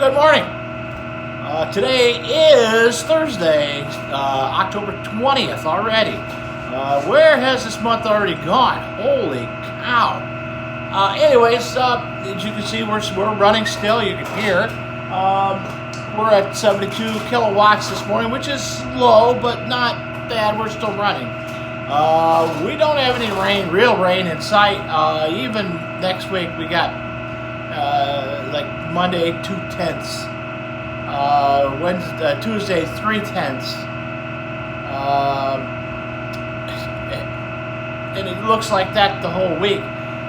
Good morning. Today is Thursday, October 20th already. Where has this month already gone? Holy cow. Anyways, as you can see, we're running still. You can hear. We're at 72 kilowatts this morning, which is low, but not bad. We're still running. We don't have any real rain in sight. Even next week, we got like Monday 2/10, Wednesday, Tuesday 3/10, and it looks like that the whole week.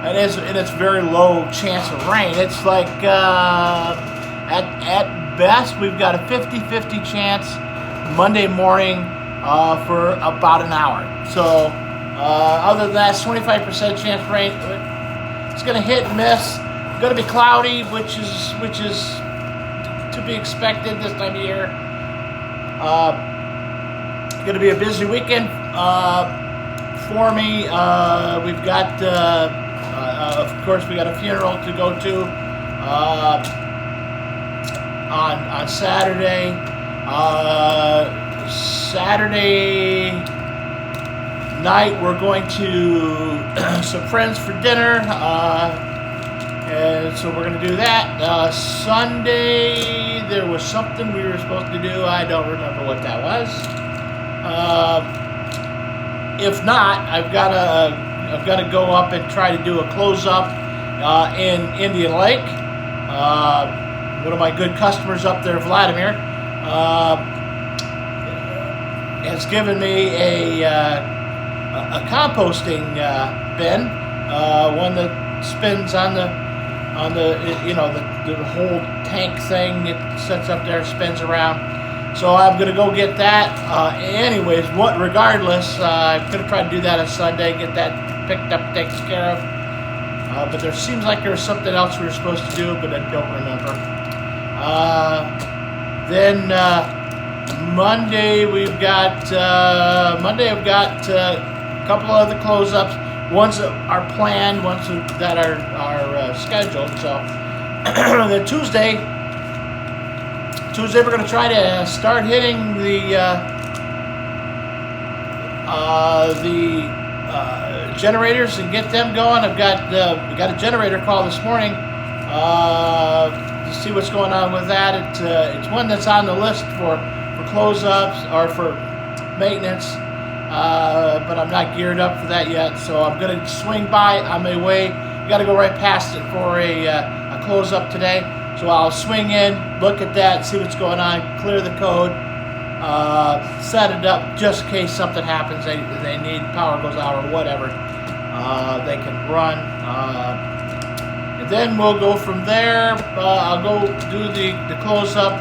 And it's very low chance of rain. It's like at best we've got a 50-50 chance Monday morning for about an hour. So other than that, 25% chance rain. It's going to hit and miss. Going to be cloudy, which is to be expected this time of year. Going to be a busy weekend for me. We've got, of course, we got a funeral to go to on Saturday. Saturday night, we're going to some friends for dinner. And so we're going to do that. Sunday, there was something we were supposed to do. I don't remember what that was. If not, I've got to go up and try to do a close-up in Indian Lake. One of my good customers up there, Vladimir, has given me a composting bin, one that spins on the whole tank thing. It sets up there, spins around. So I'm gonna go get that. Anyways, regardless, I'm gonna try to do that on Sunday, get that picked up, taken care of. But there seems like there was something else we were supposed to do, but I don't remember. Then Monday I've got a couple of other close-ups. Ones that are planned, ones that are scheduled. So then Tuesday we're going to try to start hitting the generators and get them going. We got a generator call this morning to see what's going on with that. It's one that's on the list for close-ups or for maintenance. But I'm not geared up for that yet, so I'm going to swing by on my way. Got to go right past it for a close-up today. So I'll swing in, look at that, see what's going on, clear the code, set it up just in case something happens. They need power goes out or whatever. They can run. And then we'll go from there. I'll go do the close-up.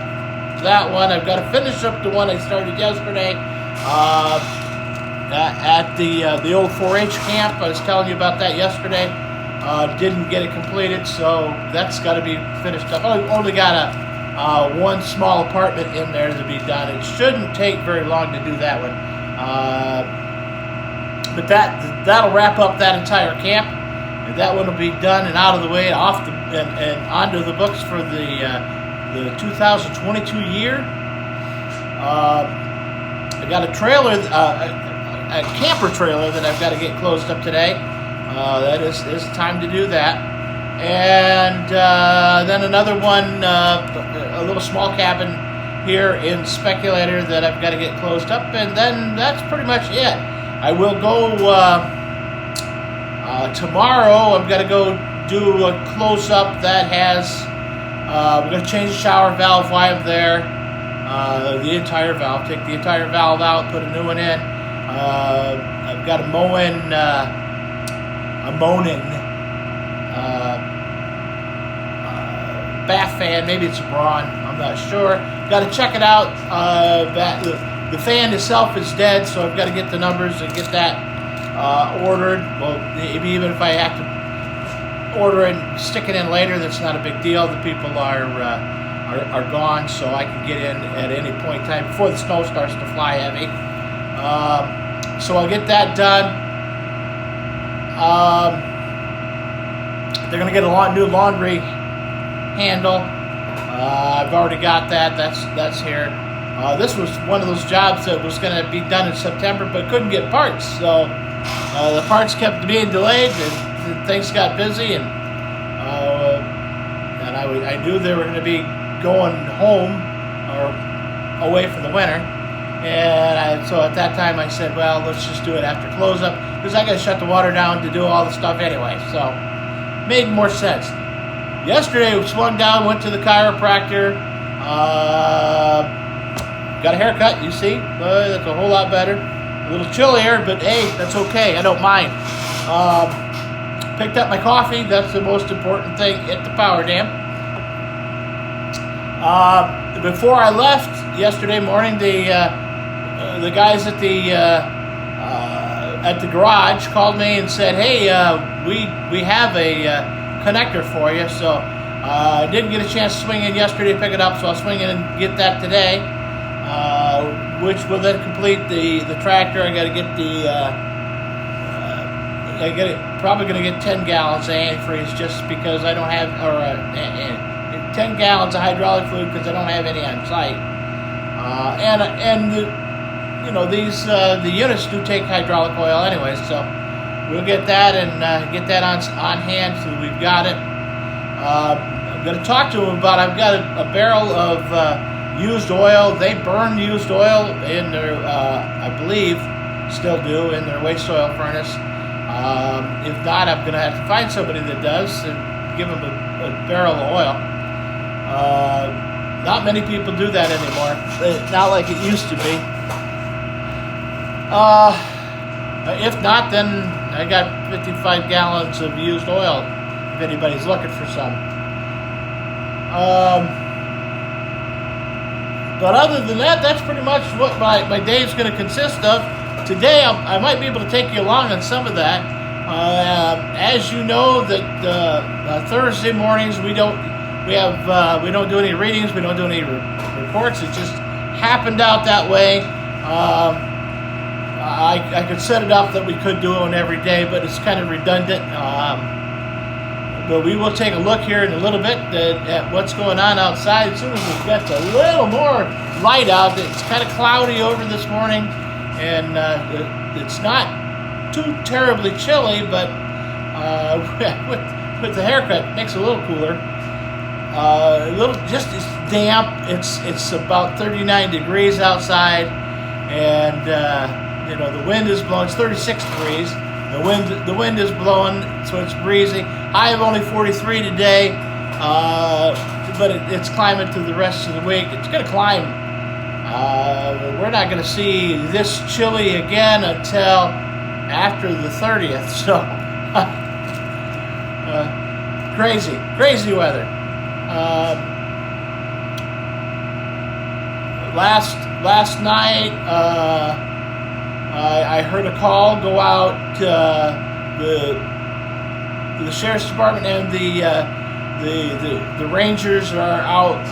That one, I've got to finish up the one I started yesterday. At the old 4-H camp. I was telling you about that yesterday. Didn't get it completed, so that's got to be finished up. I only got one small apartment in there to be done. It shouldn't take very long to do that one. But that'll wrap up that entire camp. And that one will be done and out of the way, and onto the books for the 2022 year. I got a trailer. A camper trailer that I've got to get closed up today. That is time to do that. And then another one, a little small cabin here in Speculator that I've got to get closed up. And then that's pretty much it. I will go tomorrow. I've got to go do a close-up that has, we're going to change the shower valve while I'm there. The entire valve. Take the entire valve out, put a new one in. I've got a Monin bath fan. Maybe it's a Braun. I'm not sure. Got to check it out. The fan itself is dead, so I've got to get the numbers and get that ordered. Well, maybe even if I have to order it and stick it in later, that's not a big deal. The people are gone, so I can get in at any point in time before the snow starts to fly heavy. So I'll get that done. They're going to get a new laundry handle. I've already got that. That's here. This was one of those jobs that was going to be done in September, but couldn't get parts. So the parts kept being delayed, and things got busy, and I knew they were going to be going home or away for the winter. And so at that time I said, well, let's just do it after close up, because I got to shut the water down to do all the stuff anyway. So made more sense. Yesterday we swung down, went to the chiropractor, got a haircut, you see. That's a whole lot better. A little chillier, but hey, that's okay. I don't mind. Picked up my coffee. That's the most important thing at the power dam. Before I left yesterday morning, the guys at the garage called me and said, "Hey, we have a connector for you." So I didn't get a chance to swing in yesterday to pick it up, so I'll swing in and get that today, which will then complete the tractor. I got to get probably going to get 10 gallons of antifreeze, just because I don't have, or 10 gallons of hydraulic fluid, because I don't have any on site. The units do take hydraulic oil anyway, so we'll get that and get that on hand, so we've got it. I'm going to talk to them about, I've got a barrel of used oil. They burn used oil in their, I believe, still do, in their waste oil furnace. If not, I'm going to have to find somebody that does and give them a barrel of oil. Not many people do that anymore. Not like it used to be. If not, then I got 55 gallons of used oil if anybody's looking for some. But other than that, that's pretty much what my day is going to consist of. Today, I might be able to take you along on some of that. As you know, that Thursday mornings we don't do any readings, we don't do any reports. It just happened out that way. I could set it up that we could do one every day, but it's kind of redundant. But we will take a look here in a little bit at what's going on outside as soon as it gets a little more light out. It's kind of cloudy over this morning, and it's not too terribly chilly, but with the haircut, it makes it a little cooler. It's damp. It's about 39 degrees outside, and the wind is blowing. It's 36 degrees. The wind is blowing, so it's breezy. High of only 43 today, but it's climbing through the rest of the week. It's going to climb. We're not going to see this chilly again until after the 30th. So crazy weather. Last night, I heard a call go out. The sheriff's department and the rangers are out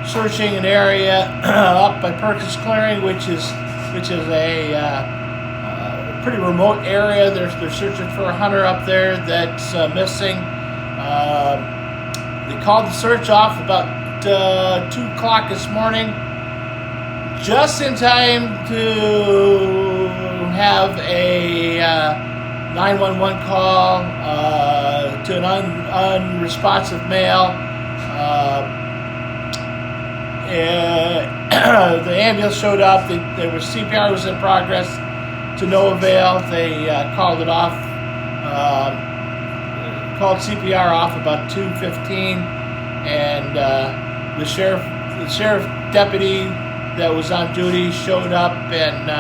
searching an area up by Perkins Clearing, which is a pretty remote area. They're searching for a hunter up there that's missing. They called the search off about 2 o'clock this morning, just in time to have a 911 call to an unresponsive male. The ambulance showed up. There was CPR was in progress, to no avail. They called it off. Called CPR off about 2:15, and the sheriff deputy that was on duty showed up, and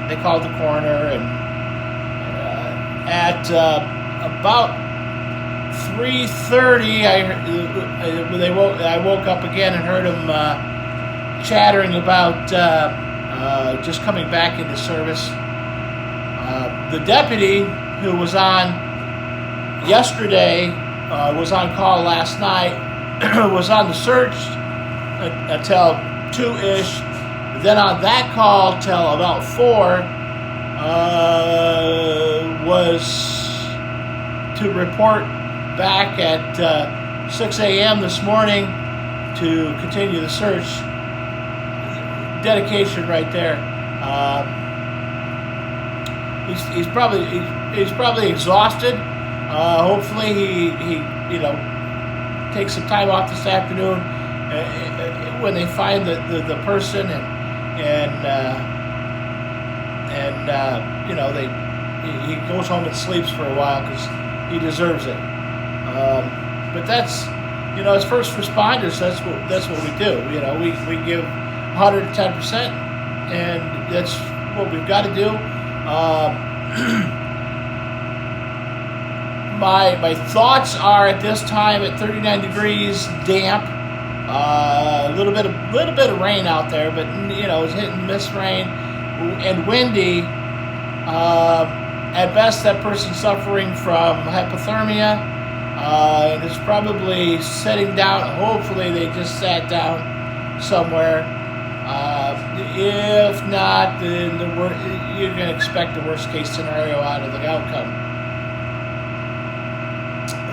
they called the coroner, and at about 3:30 I woke up again and heard them chattering about just coming back into service. The deputy who was on yesterday was on call last night, was on the search until 2-ish. Then on that call till about 4 was to report back at 6 a.m. this morning to continue the search. Dedication right there. He's probably exhausted. Hopefully he takes some time off this afternoon when they find the person and he goes home and sleeps for a while because he deserves it. But that's, as first responders, that's what we do. We give 110%, and that's what we've got to do. My thoughts are at this time at 39 degrees, damp, a little bit of rain out there, but it's hit and miss rain, and windy. At best, that person's suffering from hypothermia, and is probably sitting down. Hopefully, they just sat down somewhere. If not, then you're going to expect the worst case scenario out of the outcome.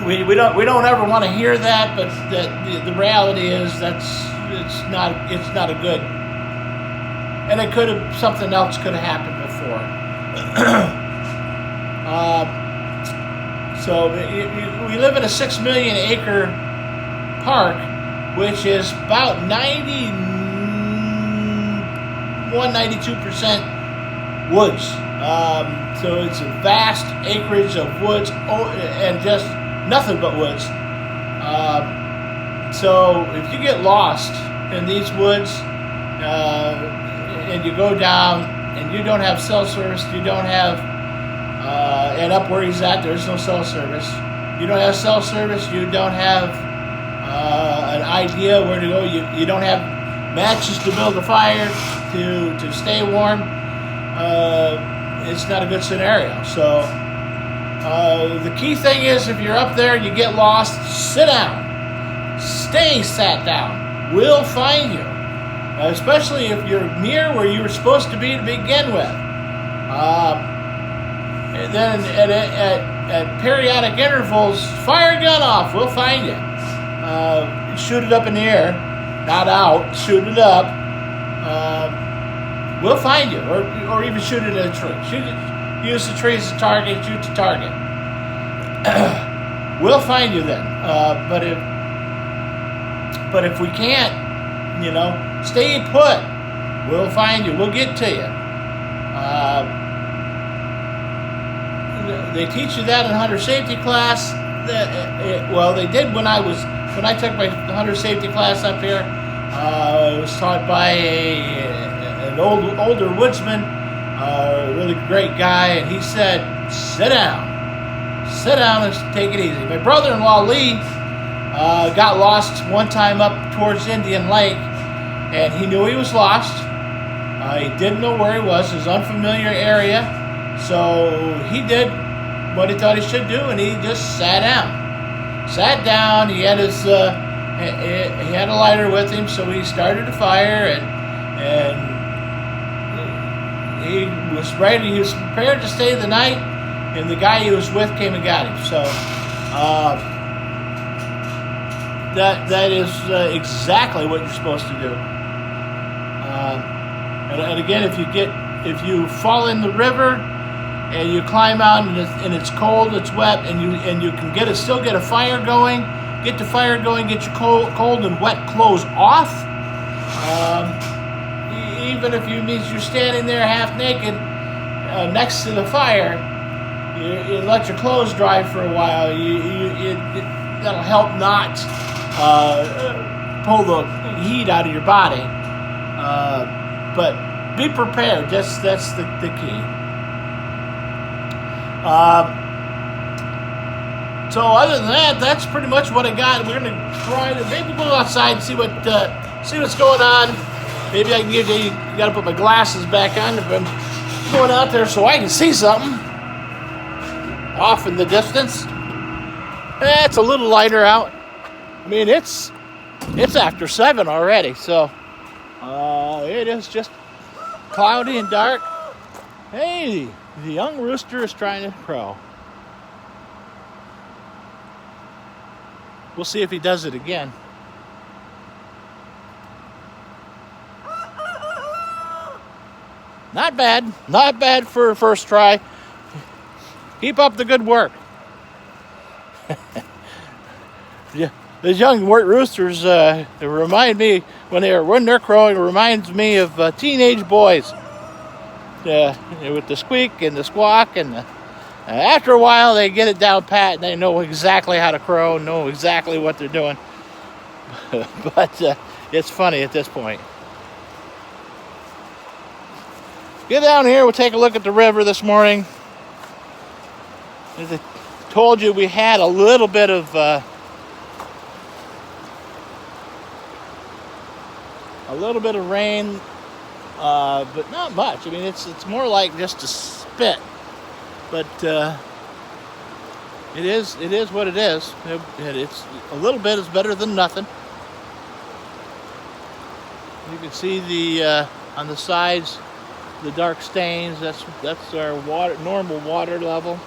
We don't ever want to hear that, but the reality is it's not a good. And something else could have happened before. So we live in a 6 million acre park, which is about 92% woods. So it's a vast acreage of woods, and just nothing but woods. So if you get lost in these woods, and you go down and you don't have cell service, you don't have, and up where he's at, there's no cell service. You don't have cell service, you don't have an idea where to go, you don't have matches to build a fire, to stay warm. It's not a good scenario. So the key thing is, if you're up there and you get lost, sit down. Stay sat down. We'll find you. Especially if you're near where you were supposed to be to begin with. And then at periodic intervals, fire a gun off. We'll find you. Shoot it up in the air, not out. Shoot it up. We'll find you, or even shoot it at a tree. Use the tree as a target. Shoot the target. We'll find you then. But if we can't, stay put. We'll find you. We'll get to you. They teach you that in hunter safety class. Well, they did when I took my hunter safety class up here. It was taught by an older woodsman, a really great guy, and he said, "Sit down and take it easy." My brother-in-law Lee got lost one time up towards Indian Lake, and he knew he was lost. He didn't know where he was. It was an unfamiliar area, so he did what he thought he should do, and he just sat down. He had his he had a lighter with him, so he started a fire, and he was ready. He was prepared to stay the night, and the guy he was with came and got him. So that is exactly what you're supposed to do. And again, if you fall in the river and you climb out and it's cold, it's wet, and you can still get a fire going. Get the fire going. Get your cold and wet clothes off. Even if you're standing there half naked next to the fire, you let your clothes dry for a while. That'll help not pull the heat out of your body. But be prepared. That's the key. So other than that, that's pretty much what I got. We're gonna try to maybe go outside and see what's going on. Maybe I can give you. Got to put my glasses back on if I'm going out there so I can see something off in the distance. It's a little lighter out. I mean, it's after 7 already, so it is just cloudy and dark. Hey, the young rooster is trying to crow. We'll see if he does it again. Not bad. Not bad for a first try. Keep up the good work. Yeah, these young roosters they remind me when they're crowing. It reminds me of teenage boys. With the squeak and the squawk, and after a while they get it down pat and they know exactly how to crow, know exactly what they're doing. But it's funny at this point. Get down here, we'll take a look at the river this morning. As I told you, we had a little bit of rain, but not much. I mean, it's more like just a spit. But it is what it is. It's a little bit is better than nothing. You can see the on the sides, the dark stains. That's our normal water level.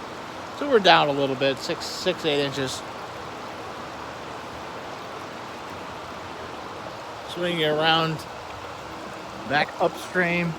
So we're down a little bit, 8 inches. Swinging around back upstream.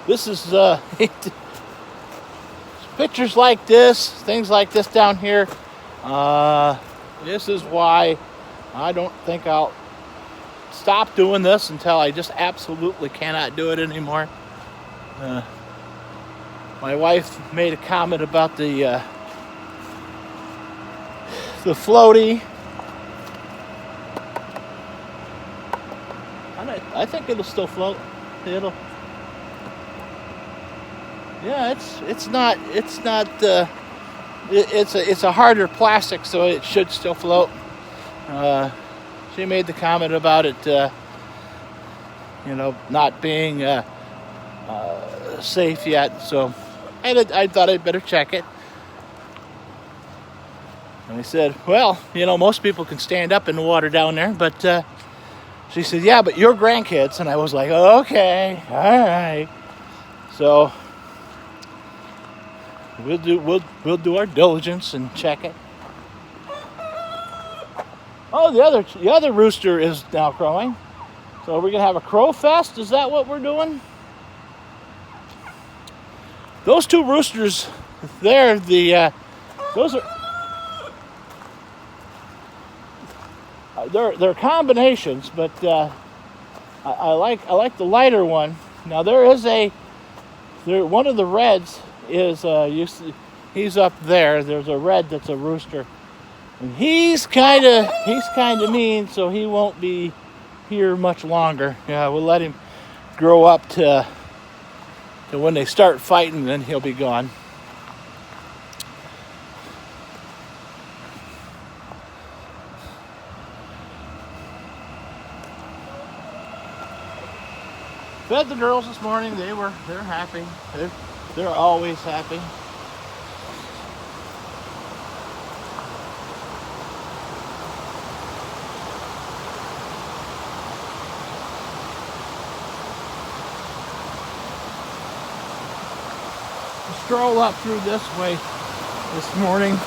This is pictures like this, things like this down here. This is why I don't think I'll stop doing this until I just absolutely cannot do it anymore. My wife made a comment about the floaty. I think it'll still float. Yeah, it's a harder plastic, so it should still float. She made the comment about it, not being safe yet. So I thought I'd better check it. And I said, well, most people can stand up in the water down there, but she said, yeah, but your grandkids. And I was like, okay, all right. So we'll do our diligence and check it. Oh, the other rooster is now crowing. So we're gonna have a crow fest. Is that what we're doing? Those two roosters there, those are they're combinations, but I like the lighter one. Now one of the reds is he's up there. There's a red that's a rooster, and he's kind of mean, so he won't be here much longer. Yeah, we'll let him grow up to when they start fighting, then he'll be gone. Fed the girls this morning. They're happy. They're always happy. Stroll up through this way this morning.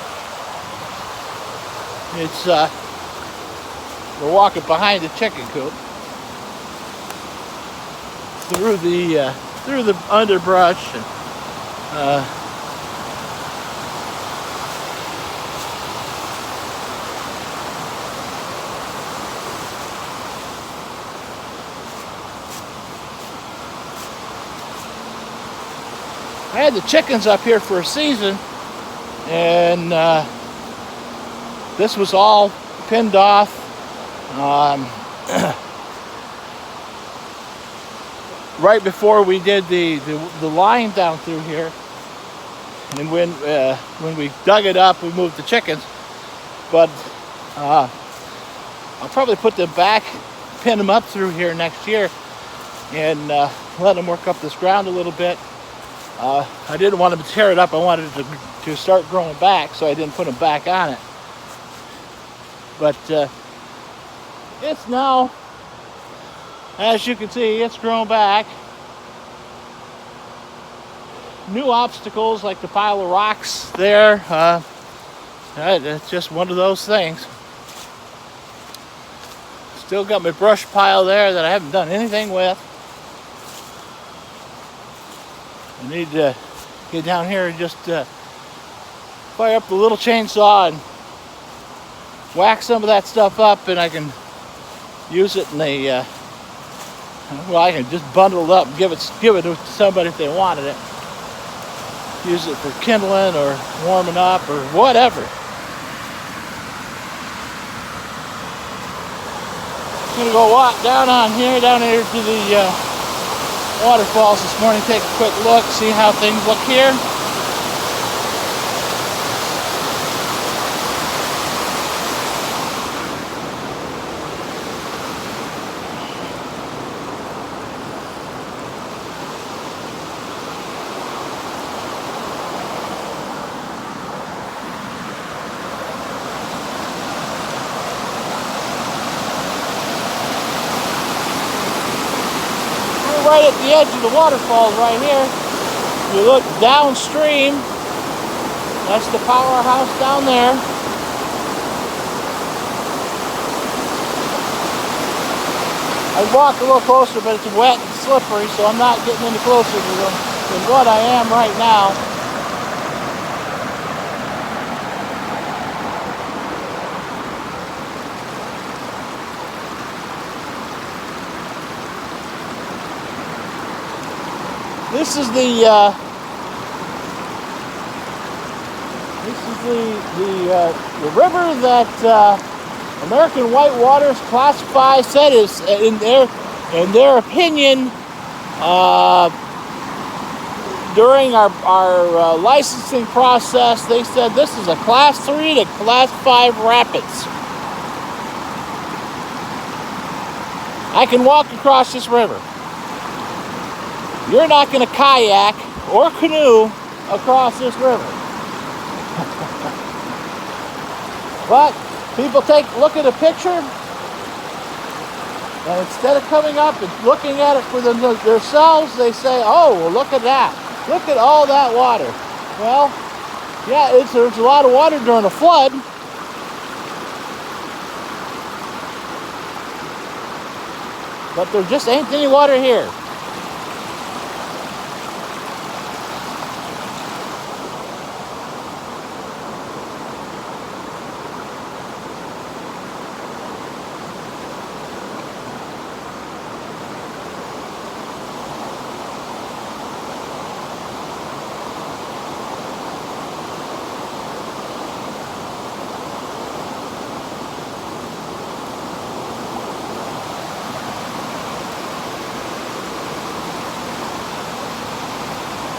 It's we're walking behind the chicken coop through the underbrush, and I had the chickens up here for a season, and this was all pinned off. Right before we did the line down through here, and when we dug it up, we moved the chickens. But I'll probably put them back, pin them up through here next year. and let them work up this ground a little bit. I didn't want them to tear it up. I wanted it to start growing back, so I didn't put them back on it. But it's now, as you can see, it's grown back. New obstacles like the pile of rocks there. It's just one of those things. Still got my brush pile there that I haven't done anything with. I need to get down here and just fire up the little chainsaw and whack some of that stuff up, and I can use it in the well, I can just bundle it up and give it to somebody if they wanted it. Use it for kindling or warming up or whatever. I'm gonna go walk down here to the waterfalls this morning, take a quick look, see how things look here. Right at the edge of the waterfalls right here. You look downstream, that's the powerhouse down there. I'd walk a little closer, but it's wet and slippery, so I'm not getting any closer to them than what I am right now. This is the river that American Whitewater's classified said is in their opinion during our licensing process. They said this is a class 3 to class 5 rapids. I can walk across this river. You're not going to kayak or canoe across this river. But people look at a picture, and instead of coming up and looking at it for themselves, they say, oh, well, look at that. Look at all that water. Well, yeah, there's a lot of water during a flood. But there just ain't any water here.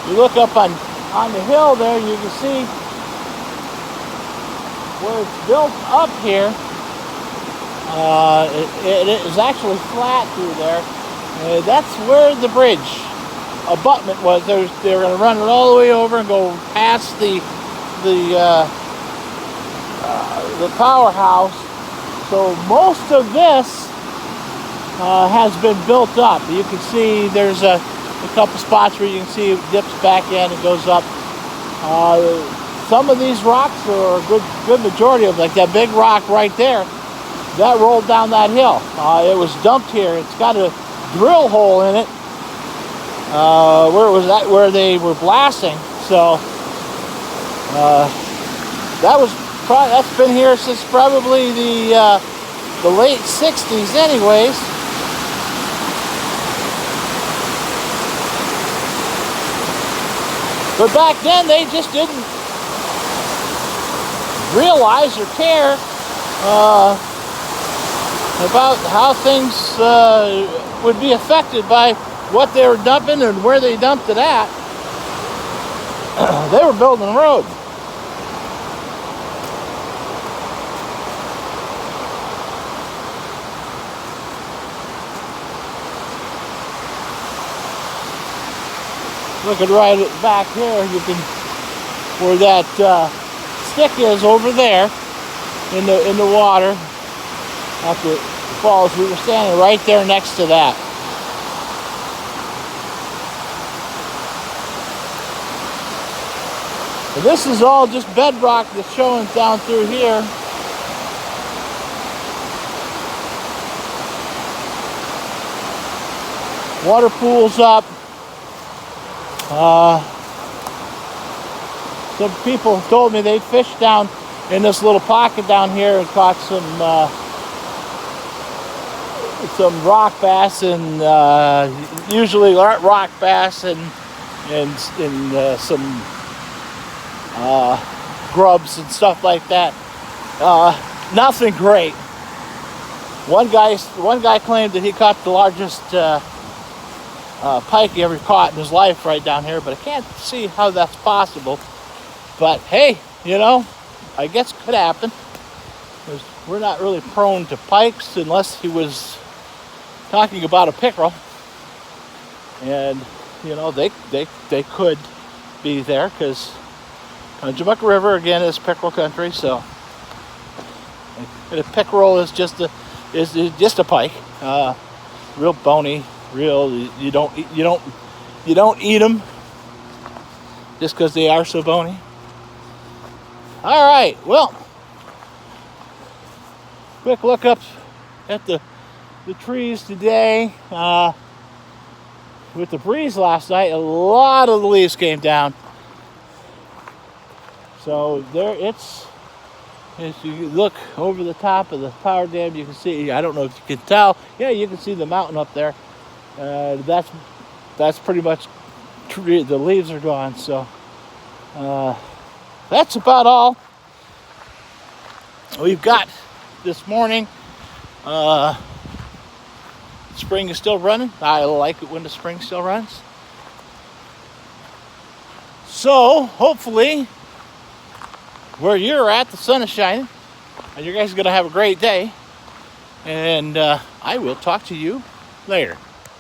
You look up on the hill there, you can see where it's built up here. It is actually flat through there. That's where the bridge abutment was. They were going to run it all the way over and go past the powerhouse. So most of this has been built up. You can see there's a couple spots where you can see it dips back in and goes up. Some of these rocks, or a good majority of them, like that big rock right there, that rolled down that hill. It was dumped here. It's got a drill hole in it where they were blasting. So that's been here since probably the late 60s anyways. But back then, they just didn't realize or care about how things would be affected by what they were dumping and where they dumped it at. They were building a road. Looking right back here, you can, where that stick is over there in the water at the falls. We were standing right there next to that. And this is all just bedrock that's showing down through here. Water pools up. Some people told me they fished down in this little pocket down here and caught some rock bass and usually rock bass and some grubs and stuff like that. Nothing great. One guy claimed that he caught the largest pike he ever caught in his life right down here, but I can't see how that's possible. But hey, you know, I guess it could happen. We're not really prone to pikes unless he was talking about a pickerel, and you know they could be there because Conshohocken River again is pickerel country. So and a pickerel is just a pike, real bony. You don't eat them just because they are so bony. All right, well, quick look up at the trees today. With the breeze last night, a lot of the leaves came down. So there, as you look over the top of the power dam, you can see. I don't know if you can tell. Yeah, you can see the mountain up there. That's pretty much the leaves are gone. So that's about all we've got this morning. Spring is still running. I like it when the spring still runs. So hopefully where you're at, the sun is shining and you guys are going to have a great day. And I will talk to you later.